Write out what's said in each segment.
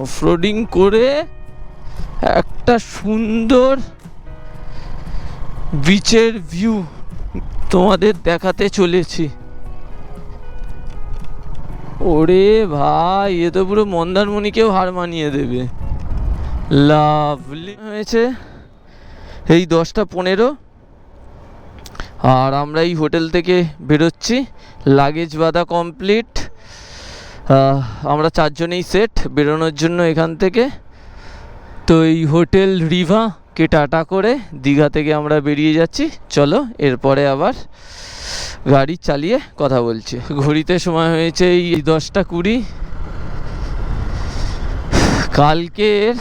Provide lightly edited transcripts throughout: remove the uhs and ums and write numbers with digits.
Off-roading করে একটা সুন্দর বিচের ভিউ তোমাদের দেখাতে চলেছি। ওরে ভাই, এ তো পুরো মন্দারমণিকেও হার মানিয়ে দেবে। লাভলি হয়েছে এই 10:15, আর আমরা এই হোটেল থেকে বেরোচ্ছি। লাগেজ বাঁধা কমপ্লিট, আমরা 4 জনেই সেট বেরোনোর জন্য এখান থেকে। তো এই হোটেল রিভাকে টাটা করে দীঘা থেকে আমরা বেরিয়ে যাচ্ছি। চলো এরপরে আবার গাড়ি চালিয়ে কথা বলছি। ঘড়িতে সময় হয়েছে এই 10:20। কালকের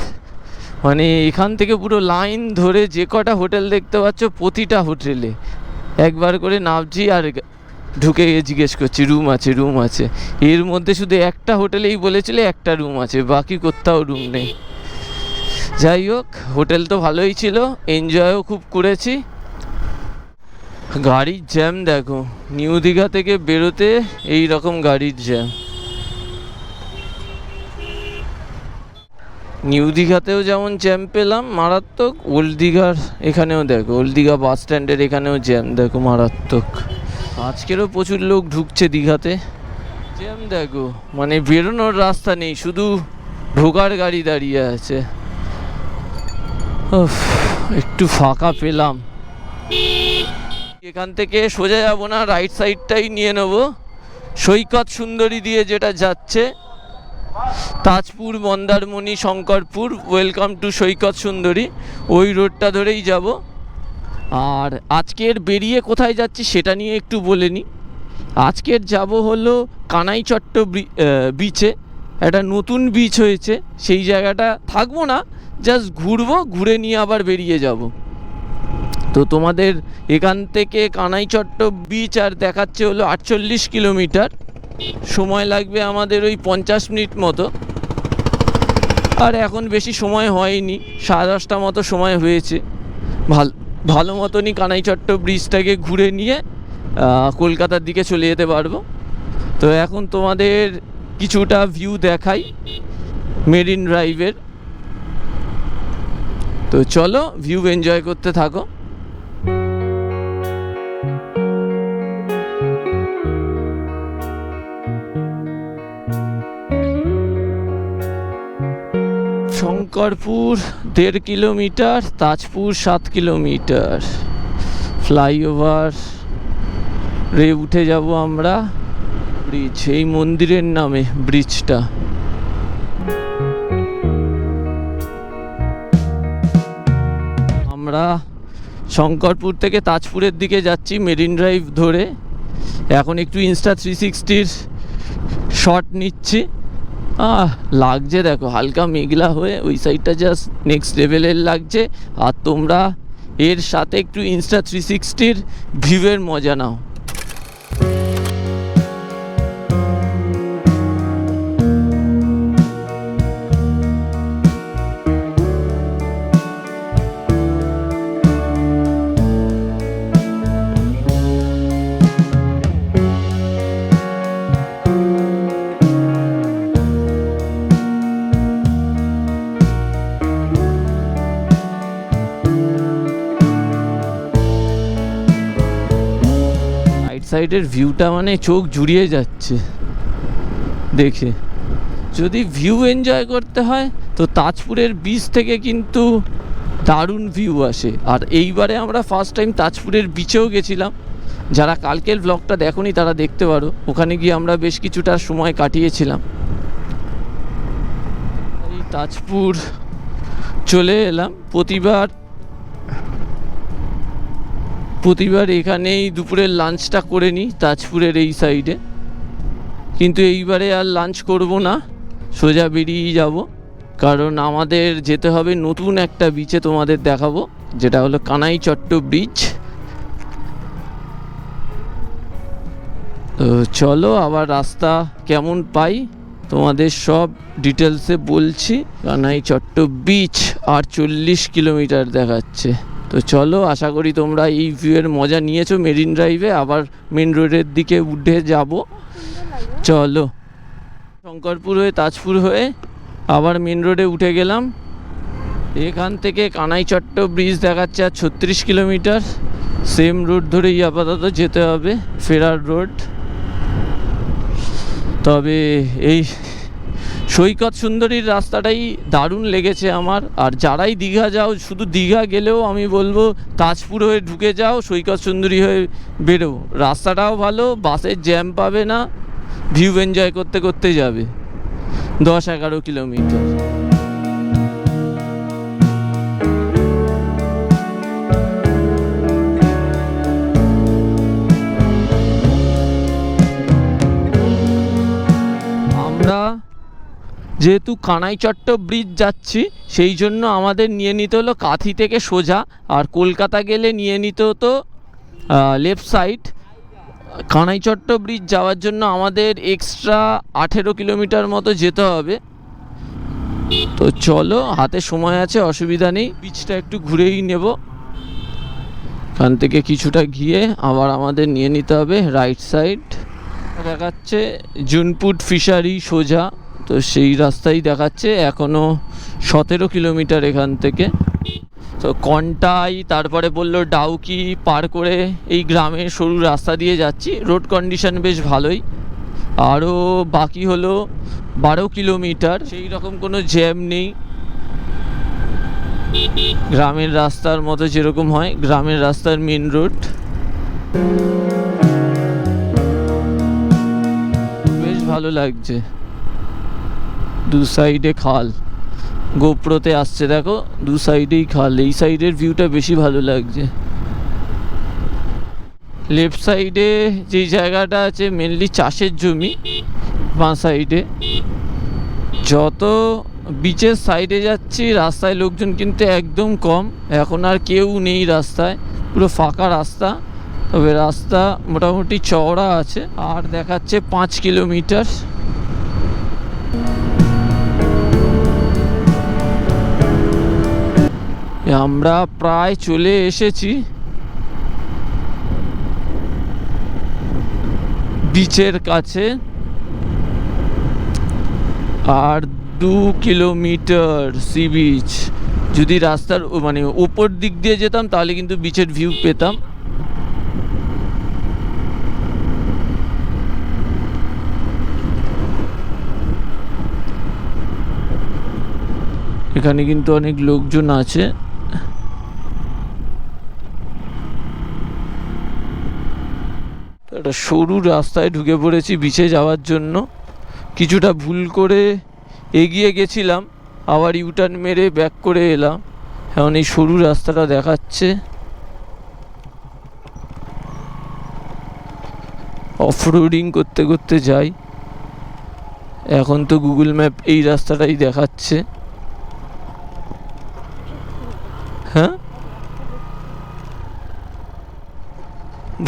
মানে এখান থেকে পুরো লাইন ধরে যে কটা হোটেল দেখতে পাচ্ছ, প্রতিটা হোটেলে একবার করে নামছি আর ঢুকে জিজ্ঞেস করছি রুম আছে, রুম আছে। এর মধ্যে শুধু একটা হোটেলেই বলেছিল একটা রুম আছে, বাকি কোথাও রুম নেই। যাই হোক, হোটেল তো ভালোই ছিল, এনজয়ও খুব করেছি। গাড়ির জ্যাম দেখো, নিউ দীঘা থেকে বেরোতে এই রকম গাড়ির জ্যাম। নিউ দীঘাতেও যেমন জ্যাম পেলাম মারাত্মক, ওল্ড দীঘার এখানেও দেখো, ওল্ড দীঘা বাস স্ট্যান্ডের এখানেও জ্যাম দেখো মারাত্মক। আজকেরও প্রচুর লোক ঢুকছে দীঘাতে। জ্যাম দেখো, মানে বেরোনোর রাস্তা নেই, শুধু ঢোকার গাড়ি দাঁড়িয়ে আছে। একটু ফাঁকা পেলাম। এখান থেকে সোজা যাব না, রাইট সাইডটাই নিয়ে নেব, সৈকত সুন্দরী দিয়ে যেটা যাচ্ছে, তাজপুর, মন্দারমণি, শঙ্করপুর, ওয়েলকাম টু সৈকত সুন্দরী, ওই রোডটা ধরেই যাব। আর আজকের বেরিয়ে কোথায় যাচ্ছি সেটা নিয়ে একটু বলে নিই। আজকের যাব হলো কানাইচট্ট বিচে, একটা নতুন বিচ হয়েছে, সেই জায়গাটা থাকবো না, জাস্ট ঘুরবো, ঘুরে নিয়ে আবার বেরিয়ে যাব। তো তোমাদের এখান থেকে কানাইচট্ট বিচ আর দেখাচ্ছে হলো 48 কিলোমিটার, সময় লাগবে আমাদের ওই 50 মিনিট মতো। আর এখন বেশি সময় হয়নি, 10:30 মতো সময় হয়েছে। ভালো মতনই কানাইচট্ট ব্রিজটাকে ঘুরে নিয়ে কলকাতার দিকে চলে যেতে পারবো। তো এখন তোমাদের কিছুটা ভিউ দেখাই মেরিন ড্রাইভের। তো চলো ভিউ এনজয় করতে থাকো। Shankarpur 1.5 kilometre, Tajpur 7 kilometre. Flyover রে উঠে যাব আমরা। ব্রিজ, এই মন্দিরের নামে ব্রিজটা। আমরা শঙ্করপুর থেকে তাজপুরের দিকে যাচ্ছি মেরিন ড্রাইভ ধরে। এখন একটু ইনস্টা 360-র শট নিচ্ছি। লাগছে দেখো হালকা মেঘলা হয়ে, ওই সাইডটা জাস্ট নেক্সট লেভেলের লাগছে। আর তোমরা এর সাথে একটু ইনস্টা 360-র ভিউয়ের মজা নাও। সাইডের ভিউটা মানে চোখ জুড়িয়ে যাচ্ছে দেখে। যদি ভিউ এনজয় করতে হয় তো তাজপুরের বিচ থেকে কিন্তু দারুণ ভিউ আসে। আর এইবারে আমরা ফার্স্ট টাইম তাজপুরের বিচেও গেছিলাম, যারা কালকের ব্লগটা দেখোনি তারা দেখতে পারো, ওখানে গিয়ে আমরা বেশ কিছুটা সময় কাটিয়েছিলাম। এই তাজপুর চলে এলাম। প্রতিবার এখানেই দুপুরের লাঞ্চটা করে নিই তাজপুরের এই সাইডে, কিন্তু এইবারে আর লাঞ্চ করব না, সোজা বেরিয়ে যাব। কারণ আমাদের যেতে হবে নতুন একটা বিচে, তোমাদের দেখাবো, যেটা হলো কানাইচট্ট ব্রিজ। তো চলো আবার রাস্তা কেমন পাই তোমাদের সব ডিটেলসে বলছি। কানাইচট্ট বিচ 48 কিলোমিটার দেখাচ্ছে। তো চলো, আশা করি তোমরা এই ভিউয়ের মজা নিয়েছো মেরিন ড্রাইভে। আবার মেন রোডের দিকে উঠে যাব। চলো, শঙ্করপুর হয়ে তাজপুর হয়ে আবার মেন রোডে উঠে গেলাম। এখান থেকে কানাইচট্ট ব্রিজ দেখাচ্ছে আর 36 কিলোমিটার। সেম রোড ধরেই আপাতত যেতে হবে, ফেরার রোড। তবে এই সৈকত সুন্দরীর রাস্তাটাই দারুণ লেগেছে আমার। আর যারাই দীঘা যাও, শুধু দীঘা গেলেও আমি বলবো তাজপুর হয়ে ঢুকে যাও, সৈকত সুন্দরী হয়ে বেরো। রাস্তাটাও ভালো, বাসের জ্যাম পাবে না, ভিউ এনজয় করতে করতে যাবে। 10-11 কিলোমিটার। আমরা যেহেতু কানাইচট্ট ব্রিজ যাচ্ছি, সেই জন্য আমাদের নিয়ে নিতে হলো কাঁথি থেকে সোজা। আর কলকাতা গেলে নিয়ে নিতে হতো লেফট সাইড। কানাইচট্ট ব্রিজ যাওয়ার জন্য আমাদের এক্সট্রা 18 কিলোমিটার মতো যেতে হবে। তো চলো, হাতে সময় আছে, অসুবিধা নেই। ব্রিজটা একটু ঘুরেই নেব। এখান থেকে কিছুটা গিয়ে আবার আমাদের নিয়ে নিতে হবে রাইট সাইড। দেখাচ্ছে জুনপুট ফিশারি সোজা, তো সেই রাস্তাই দেখাচ্ছে। এখনও 17 কিলোমিটার এখান থেকে। তো কন্টাই, তারপরে বললো ডাউকি পার করে এই গ্রামের সরু রাস্তা দিয়ে যাচ্ছি। রোড কন্ডিশন বেশ ভালোই। আরও বাকি হলো 12 কিলোমিটার। সেই রকম কোনো জ্যাম নেই, গ্রামের রাস্তার মতো যেরকম হয়, গ্রামের রাস্তার মেন রোড। বেশ ভালো লাগছে, দু সাইডে খাল। গোপ্রোতে আসছে দেখো, দু সাইডেই খাল। এই সাইডের ভিউটা বেশি ভালো লাগছে। লেফট সাইডে যে জায়গাটা আছে মেনলি চাষের জমি, বাঁ সাইডে। যত বিচের সাইডে যাচ্ছি রাস্তায় লোকজন কিন্তু একদম কম। এখন আর কেউ নেই রাস্তায়, পুরো ফাঁকা রাস্তা। তবে রাস্তা মোটামুটি চওড়া আছে। আর দেখাচ্ছে 5 কিলোমিটার। আমরা প্রায় চলে এসেছি বিচের কাছে। আর 2 কিলোমিটার সি বিচ। যদি রাস্তার মানে উপর দিক দিয়ে যেতাম তাহলে কিন্তু বিচের ভিউ পেতাম। এখানে কিন্তু অনেক লোকজন আছে। একটা সরু রাস্তায় ঢুকে পড়েছি বিচে যাওয়ার জন্য। কিছুটা ভুল করে এগিয়ে গেছিলাম, আবার ইউটার্ন মেরে ব্যাক করে এলাম। এখন এই সরু রাস্তাটা দেখাচ্ছে। অফরোডিং করতে করতে যাই। এখন তো গুগল ম্যাপ এই রাস্তাটাই দেখাচ্ছে। হ্যাঁ,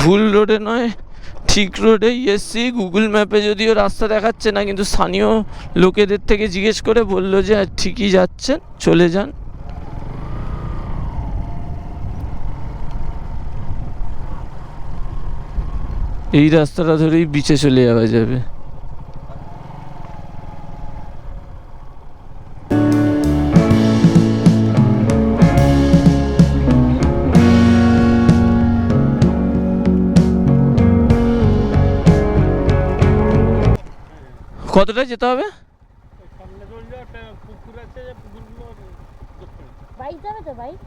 ভুল রোডে নয়, ঠিক রোডেই এসছি। গুগল ম্যাপে যদিও রাস্তা দেখাচ্ছে না, কিন্তু স্থানীয় লোকেদের থেকে জিজ্ঞেস করে বললো যে ঠিকই যাচ্ছেন, চলে যান। এই রাস্তাটা ধরেই বিচে চলে যাওয়া যাবে। কতটা যেতে হবে? বাইক যাবে তো, বাইক।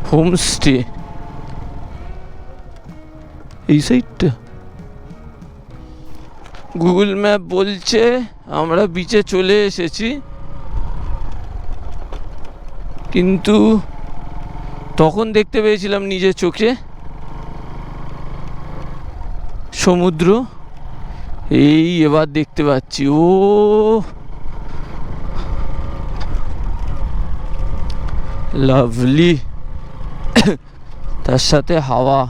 হোমস্টে এই সাইডটা। গুগল ম্যাপ বলছে আমরা বিচে চলে এসেছি, কিন্তু তখন দেখতে পেয়েছিলাম নিজের চোখে সমুদ্র। এই এবার দেখতে পাচ্ছি, ও লাভলি। তার সাথে হাওয়া।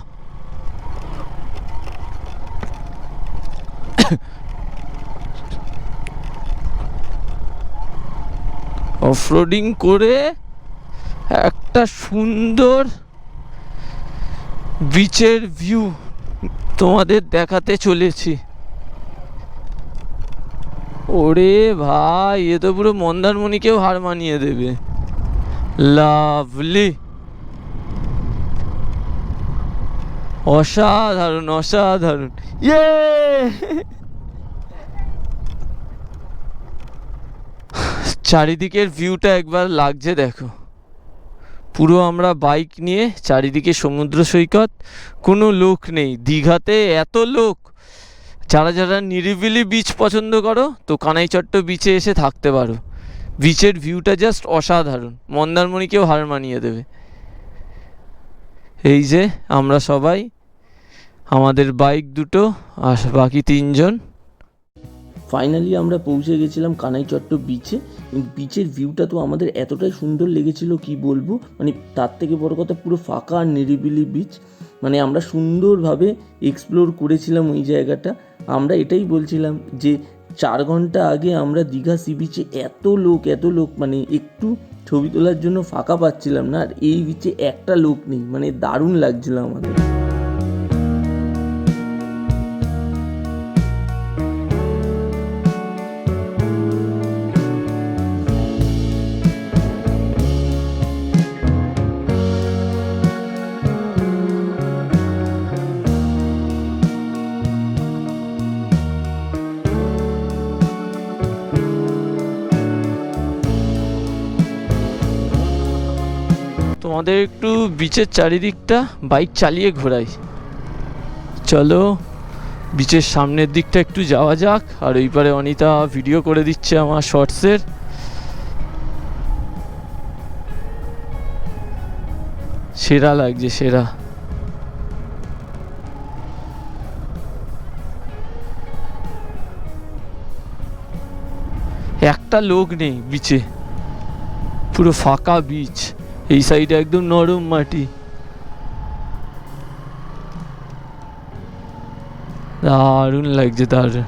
অফরোডিং করে একটা সুন্দর বিচের ভিউ তোমাদের দেখাতে চলেছি। ওরে ভাই, এ তো পুরো মন্দারমণিকেও হার মানিয়ে দেবে। লাভলি, অসাধারণ অসাধারণ। ইয়ে, চারিদিকের ভিউটা একবার লাগছে দেখো। পুরো আমরা বাইক নিয়ে চারিদিকে সমুদ্র সৈকত, কোনো লোক নেই। দীঘাতে এত লোক। যারা যারা নিরিবিলি বিচ পছন্দ করো তো কানাইচট্ট বিচে এসে থাকতে পারো। বিচের ভিউটা জাস্ট অসাধারণ, মন্দারমণিকেও হার মানিয়ে দেবে। এই যে আমরা সবাই, আমাদের বাইক দুটো আর বাকি 3 জন। ফাইনালি আমরা পৌঁছে গেছিলাম কানাইচট্ট বিচে। বিচের ভিউটা তো আমাদের এতটাই সুন্দর লেগেছিল কি বলবো, মানে তার থেকে বড় কথা পুরো ফাঁকা আর নিরিবিলি বিচ। মানে আমরা সুন্দরভাবে এক্সপ্লোর করেছিলাম ওই জায়গাটা। আমরা এটাই বলছিলাম যে 4 ঘন্টা আগে আমরা দীঘা সি বিচে এত লোক, মানে একটু ছবি তোলার জন্য ফাঁকা পাচ্ছিলাম না, আর এই বিচে একটা লোক নেই। মানে দারুণ লাগছিল আমাদের। তোমাদের একটু বিচের চারিদিকটা বাইক চালিয়ে ঘোরাই। চলো বিচের সামনের দিকটা একটু যাওয়া যাক। আর ওই পারে অনিতা ভিডিও করে দিচ্ছে আমার শর্টসের। সেরা লাগছে, সেরা। একটা লোক নেই বিচে, পুরো ফাঁকা বিচ। এই সাইডে একদম নরম মাটি, দারুণ লাগছে দারুণ।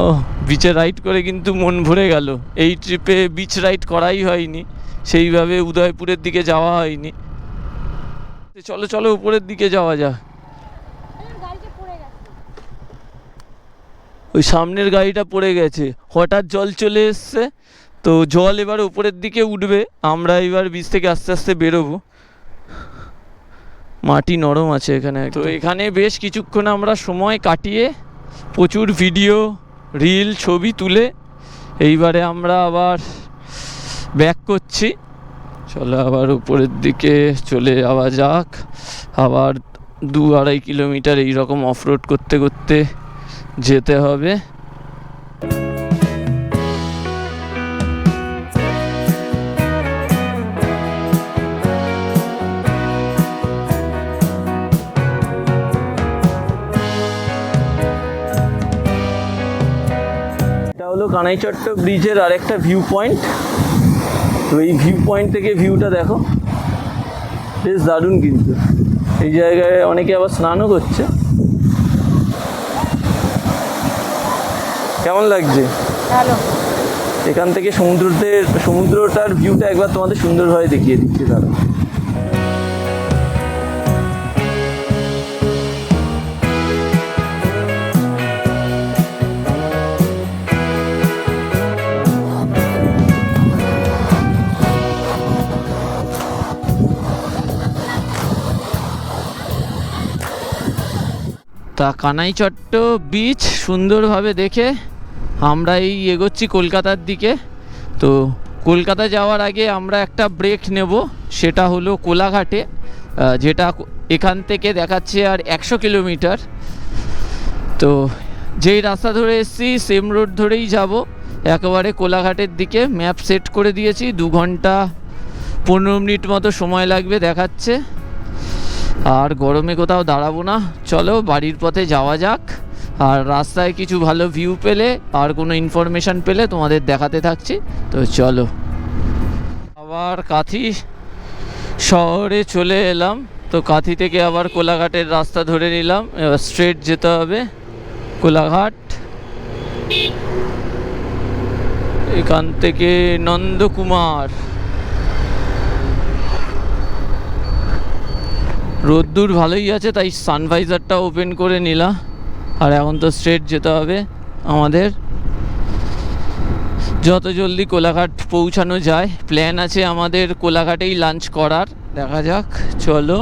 ও, বিচে রাইড করে কিন্তু মন ভরে গেল। এই ট্রিপে বিচ রাইড করাই হয়নি, সেইভাবে উদয়পুরের দিকে যাওয়া হয়নি। চলো চলো উপরের দিকে যাওয়া যাক। ওই সামনের গাড়িটা পড়ে গেছে, হঠাৎ জল চলে এসছে তো জল এবার উপরের দিকে উঠবে। আমরা এবার বিচ থেকে আস্তে আস্তে বেরোবো। মাটি নরম আছে এখানে। তো এখানে বেশ কিছুক্ষণ আমরা সময় কাটিয়ে প্রচুর ভিডিও, রিল, ছবি তুলে এইবারে আমরা আবার ব্যাক করছি। চলো আবার উপরের দিকে চলে যাওয়া যাক। আবার 2-2.5 কিলোমিটার এইরকম অফরোড করতে করতে যেতে হবে। এটা হলো কানাইচট্ট ব্রিজের আরেকটা ভিউ পয়েন্ট। তো এই ভিউ পয়েন্ট থেকে ভিউটা দেখো, বেশ দারুণ। কিন্তু এই জায়গায় অনেকে আবার স্নানও করছে। কেমন লাগছে? ভালো। এখান থেকে সমুদ্রটার ভিউটা একবার তোমাদের সুন্দরভাবে দেখিয়ে দিচ্ছি। দাঁড়া, তা কানাইচট্ট বিচ সুন্দরভাবে দেখে আমরা এই এগোচ্ছি কলকাতার দিকে। তো কলকাতা যাওয়ার আগে আমরা একটা ব্রেক নেব, সেটা হলো কোলাঘাটে, যেটা এখান থেকে দেখাচ্ছে আর 100 কিলোমিটার। তো যেই রাস্তা ধরে এসেছি সেম রোড ধরেই যাব একেবারে কোলাঘাটের দিকে। ম্যাপ সেট করে দিয়েছি, 2 ঘন্টা 15 মিনিট মতো সময় লাগবে দেখাচ্ছে। আর গরমে কোথাও দাঁড়াবো না, চলো বাড়ির পথে যাওয়া যাক। আর রাস্তায় কিছু ভালো ভিউ পেলে আর কোনো ইনফরমেশান পেলে তোমাদের দেখাতে থাকছি। তো চলো, আবার কাঁথি শহরে চলে এলাম। তো কাঁথি থেকে আবার কোলাঘাটের রাস্তা ধরে নিলাম, এবার স্ট্রেট যেতে হবে কোলাঘাট। এখান থেকে নন্দকুমার। রোদ্দুর ভালোই আছে, তাই সানভাইজারটা ওপেন করে নিলাম। আর এখন তো স্ট্রেট যেতে হবে আমাদের, যত জলদি কোলাঘাট পৌঁছানো যায়। প্ল্যান আছে আমাদের কোলাঘাটেই লাঞ্চ করার, দেখা যাক চলো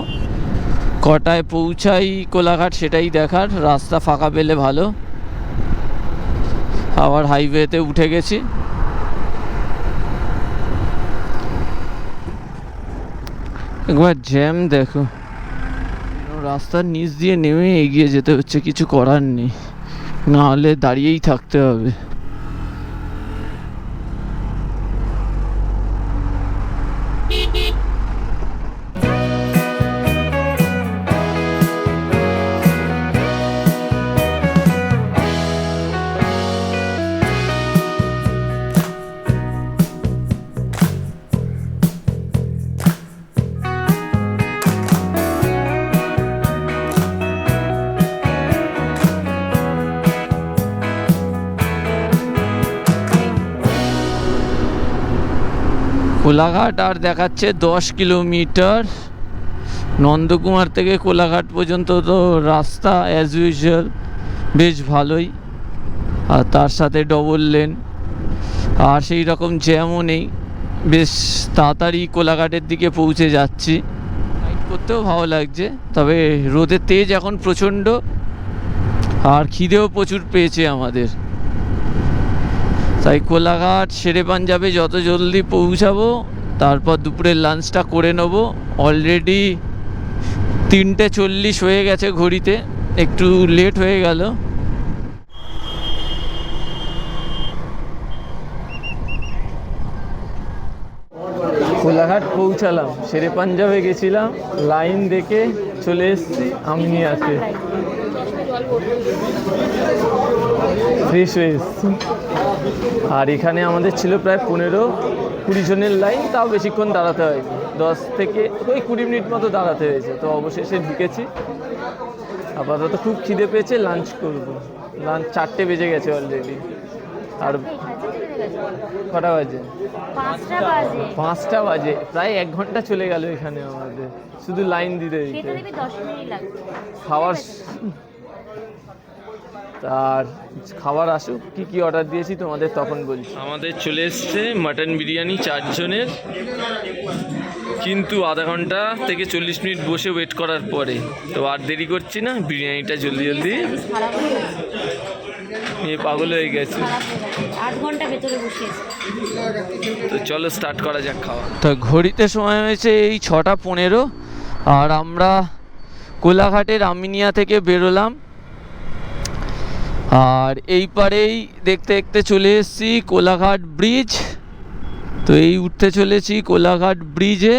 কটায় পৌঁছাই কোলাঘাট সেটাই দেখার। রাস্তা ফাঁকা পেলে ভালো। আবার হাইওয়েতে উঠে গেছি। একবার জ্যাম দেখো, রাস্তার নিচ দিয়ে নেমে এগিয়ে যেতে হচ্ছে, কিছু করার নেই, না হলে দাঁড়িয়েই থাকতে হবে। কোলাঘাট আর দেখাচ্ছে 10 কিলোমিটার। নন্দকুমার থেকে কোলাঘাট পর্যন্ত তো রাস্তা অ্যাজ ইউজুয়াল বেশ ভালোই, আর তার সাথে ডবল লেন, আর সেই রকম জ্যামও নেই। বেশ তাড়াতাড়ি কোলাঘাটের দিকে পৌঁছে যাচ্ছি। রাইড করতেও ভালো লাগছে, তবে রোদের তেজ এখন প্রচণ্ড, আর খিদেও প্রচুর পেয়েছে আমাদের। তাই কোলাঘাট শেরে পাঞ্জাবে যত জলদি পৌঁছাবো, তারপর দুপুরের লাঞ্চটা করে নেবো। অলরেডি 3:40 হয়ে গেছে ঘড়িতে, একটু লেট হয়ে গেল। কোলাঘাট পৌঁছালাম, শেরে পাঞ্জাবে গেছিলাম, লাইন দেখে চলে এসেছি আমিনিয়াতে, ফ্রেশ হয়ে এসেছি। আর এখানে আমাদের ছিল প্রায় 15-20 জনের লাইন, তাও বেশিক্ষণ দাঁড়াতে হয়নি, 10 থেকে 20 মিনিট মতো দাঁড়াতে হয়েছে। তো অবশেষে ঢুকেছি। আপাতত খুব খিদে পেয়েছে, লাঞ্চ করব। লাঞ্চ 4টে বেজে গেছে অলরেডি। আর কটা বাজে? 5টা বাজে। প্রায় 1 ঘন্টা চলে গেল এখানে আমাদের, শুধু লাইন দিতে দিতে। খাওয়ার আর খাবার আসুক, কি কি অর্ডার দিয়েছি তোমাদের তখন বলছি। আমাদের চলে এসছে মাটন বিরিয়ানি 4 জনের, কিন্তু আধা ঘন্টা থেকে 40 মিনিট বসে ওয়েট করার পরে। তো আর দেরি করছি না, বিরিয়ানিটা জলদি জলদি। এ পাগল হয়ে গেছে, 8 ঘন্টা ভেতরে বসিয়েছে। তো চলো স্টার্ট করা যাক খাওয়া। তো ঘড়িতে সময় হয়েছে এই 6:15, আর আমরা কোলাঘাটের আমিনিয়া থেকে বেরোলাম। আর এই পারেই দেখতে দেখতে চলে এসেছি কোলাঘাট ব্রিজ। তো এই উঠতে চলেছি কোলাঘাট ব্রিজে।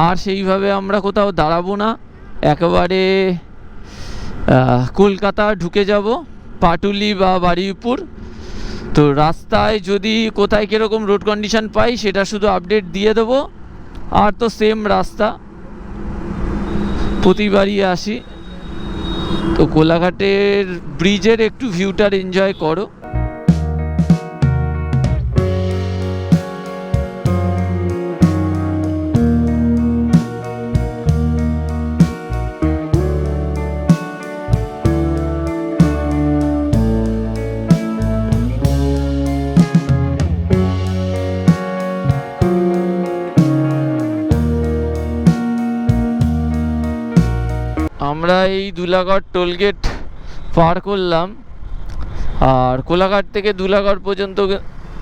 আর সেইভাবে আমরা কোথাও দাঁড়াবো না, একেবারে কলকাতা ঢুকে যাব, পাটুলি বা বারুইপুর। তো রাস্তায় যদি কোথায় কীরকম রোড কন্ডিশন পাই সেটা শুধু আপডেট দিয়ে দেবো। আর তো সেম রাস্তা, প্রতিবারই আসি। তো কোলাঘাটের ব্রিজের একটু ভিউটার এনজয় করো। আমরা এই দুলাগড় টোলগেট পার করলাম। আর কোলাঘাট থেকে ধুলাগড় পর্যন্ত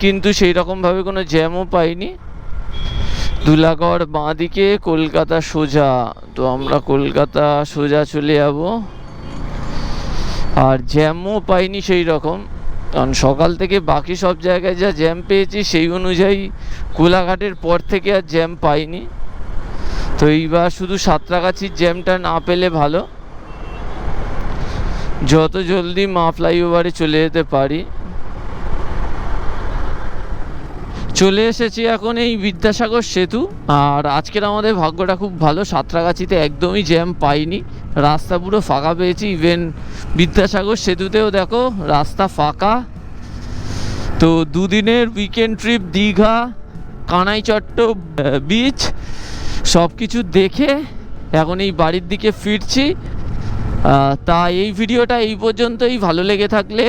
কিন্তু সেই রকমভাবে কোনো জ্যামও পাইনি। ধুলাগড় বাঁ দিকে, কলকাতা সোজা। তো আমরা কলকাতা সোজা চলে যাব। আর জ্যামও পাইনি সেই রকম, কারণ সকাল থেকে বাকি সব জায়গায় যা জ্যাম পেয়েছি সেই অনুযায়ী কোলাঘাটের পর থেকে আর জ্যাম পাইনি। তো এইবার শুধু সাঁতরাগাছির জ্যামটা না পেলে ভালো, যত জলদি মা ফ্লাইওভারে চলে যেতে পারি। চলে এসেছি এখন এই বিদ্যাসাগর সেতু। আর আজকের আমাদের ভাগ্যটা খুব ভালো, সাঁতরাগাছিতে একদমই জ্যাম পাইনি, রাস্তা পুরো ফাঁকা পেয়েছি। ইভেন বিদ্যাসাগর সেতুতেও দেখো রাস্তা ফাঁকা। তো দুদিনের weekend trip Digha, Kanaichatta beach সব কিছু দেখে এখন এই বাড়ির দিকে ফিরছি। তা এই ভিডিওটা এই পর্যন্তই। ভালো লেগে থাকলে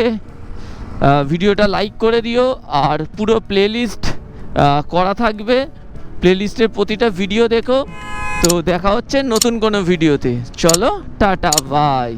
ভিডিওটা লাইক করে দিও। আর পুরো প্লেলিস্ট করা থাকবে, প্লেলিস্টের প্রতিটা ভিডিও দেখো। তো দেখা হচ্ছে নতুন কোনো ভিডিওতে। চলো টাটা, বাই।